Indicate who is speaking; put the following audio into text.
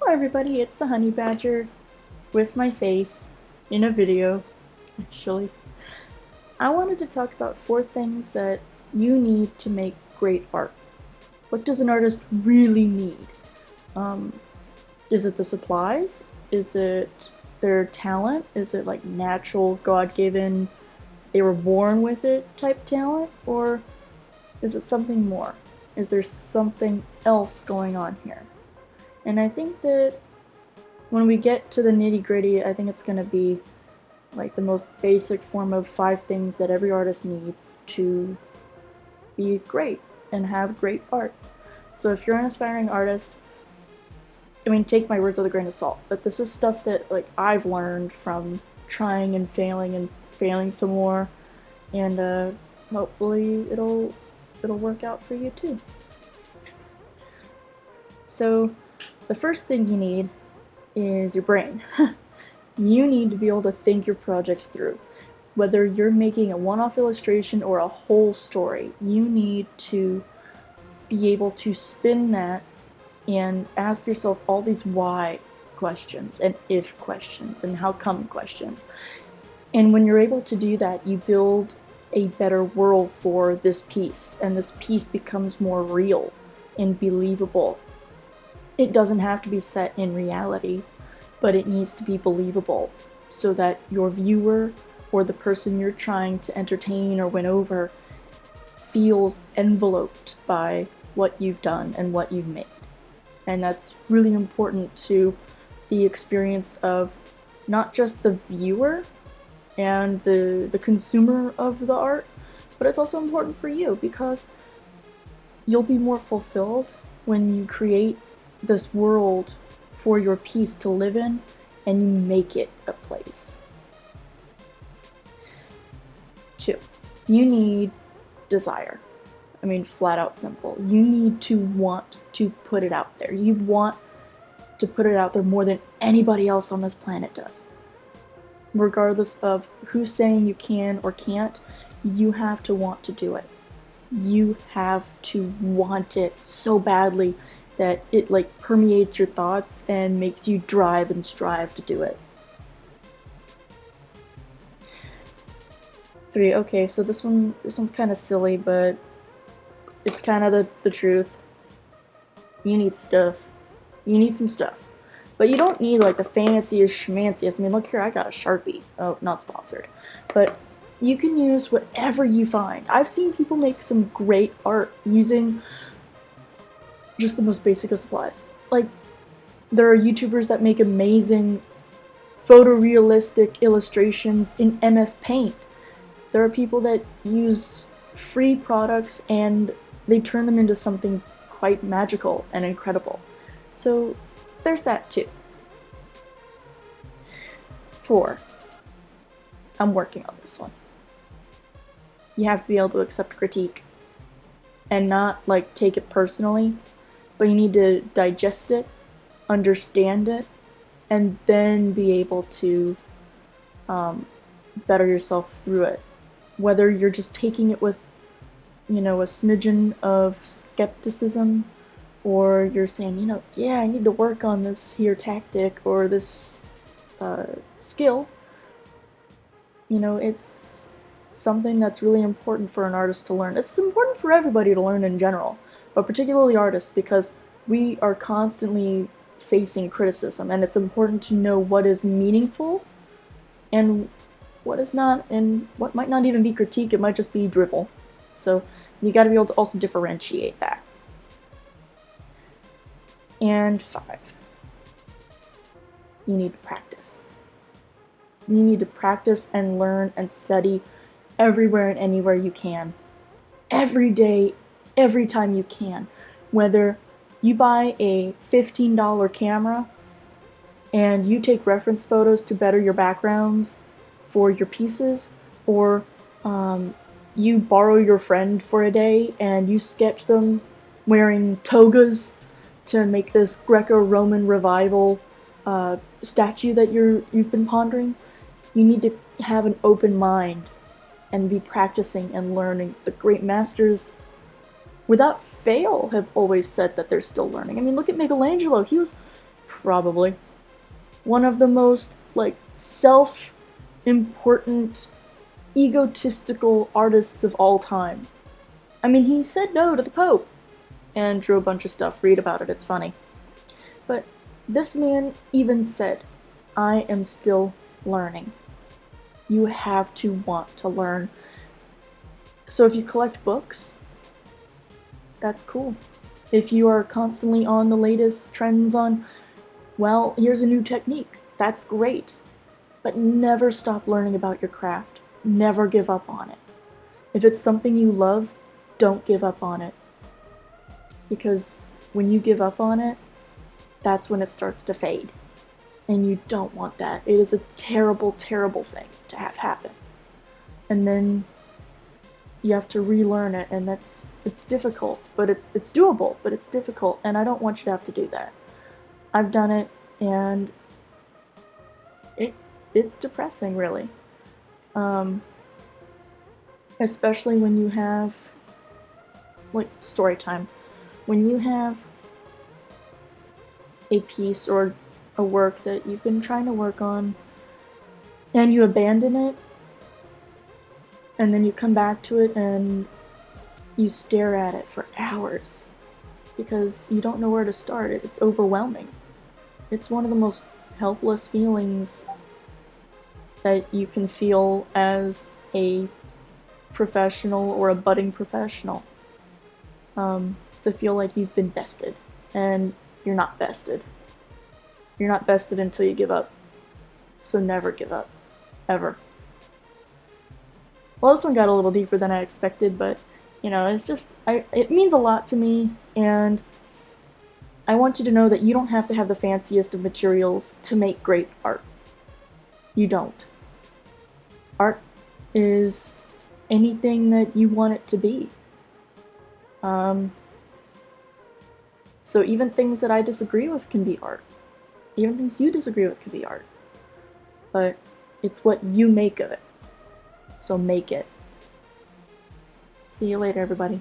Speaker 1: Hello everybody, it's the honey badger with my face in a video, actually. I wanted to talk about 4 things that you need to make great art. What does an artist really need? Um, is it the supplies? Is it their talent? Is it like natural, God-given, they were born with it type talent? Or is it something more? Is there something else going on here? And I think that when we get to the nitty-gritty, I think it's going to be like the most basic form of 5 things that every artist needs to be great and have great art. So if you're an aspiring artist, I mean, take my words with a grain of salt, but this is stuff that like I've learned from trying and failing some more, and hopefully it'll work out for you too. So the first thing you need is your brain. You need to be able to think your projects through. Whether you're making a one-off illustration or a whole story, you need to be able to spin that and ask yourself all these why questions and if questions and how come questions. And when you're able to do that, you build a better world for this piece, and this piece becomes more real and believable. It doesn't have to be set in reality, but it needs to be believable so that your viewer or the person you're trying to entertain or win over feels enveloped by what you've done and what you've made. And that's really important to the experience of not just the viewer and the consumer of the art, but it's also important for you because you'll be more fulfilled when you create this world for your piece to live in and you make it a place. 2, you need desire. I mean, flat out simple. You need to want to put it out there. You want to put it out there more than anybody else on this planet does. Regardless of who's saying you can or can't, you have to want to do it. You have to want it so badly that it like permeates your thoughts and makes you drive and strive to do it. 3, okay, so this one's kind of silly, but it's kind of the truth. You need stuff. You need some stuff. But you don't need like the fanciest schmanciest. I mean, look here, I got a Sharpie. Oh, not sponsored. But you can use whatever you find. I've seen people make some great art using just the most basic of supplies. Like, there are YouTubers that make amazing photorealistic illustrations in MS Paint. There are people that use free products and they turn them into something quite magical and incredible. So there's that too. 4, I'm working on this one. You have to be able to accept critique and not like take it personally, but you need to digest it, understand it, and then be able to better yourself through it. Whether you're just taking it with, a smidgen of skepticism, or you're saying, yeah, I need to work on this here tactic or this skill. It's something that's really important for an artist to learn. It's important for everybody to learn in general, but particularly artists, because we are constantly facing criticism, and it's important to know what is meaningful and what is not, and what might not even be critique, it might just be drivel. So you gotta be able to also differentiate that. And 5, you need to practice. You need to practice and learn and study everywhere and anywhere you can. Every day, every time you can. Whether you buy a $15 camera and you take reference photos to better your backgrounds for your pieces, or you borrow your friend for a day and you sketch them wearing togas to make this Greco-Roman revival statue that you've been pondering. You need to have an open mind and be practicing and learning. The great masters, without fail, have always said that they're still learning. I mean, look at Michelangelo. He was probably one of the most, like, self-important, egotistical artists of all time. I mean, he said no to the Pope and drew a bunch of stuff. Read about it, it's funny. But this man even said, I am still learning. You have to want to learn. So if you collect books, that's cool. If you are constantly on the latest trends on, well, here's a new technique, that's great. But never stop learning about your craft. Never give up on it. If it's something you love, don't give up on it. Because when you give up on it, that's when it starts to fade. And you don't want that. It is a terrible, terrible thing to have happen. And then you have to relearn it, and it's difficult, but it's doable, but it's difficult, and I don't want you to have to do that. I've done it, and it's depressing, really. Especially when you have, like, story time. When you have a piece or a work that you've been trying to work on, and you abandon it, and then you come back to it and you stare at it for hours because you don't know where to start. It's overwhelming. It's one of the most helpless feelings that you can feel as a professional or a budding professional. To feel like you've been bested, and you're not bested. You're not bested until you give up. So never give up. Ever. Well, this one got a little deeper than I expected, but, you know, it's just, it means a lot to me, and I want you to know that you don't have to have the fanciest of materials to make great art. You don't. Art is anything that you want it to be. So even things that I disagree with can be art. Even things you disagree with can be art. But it's what you make of it. So make it. See you later, everybody.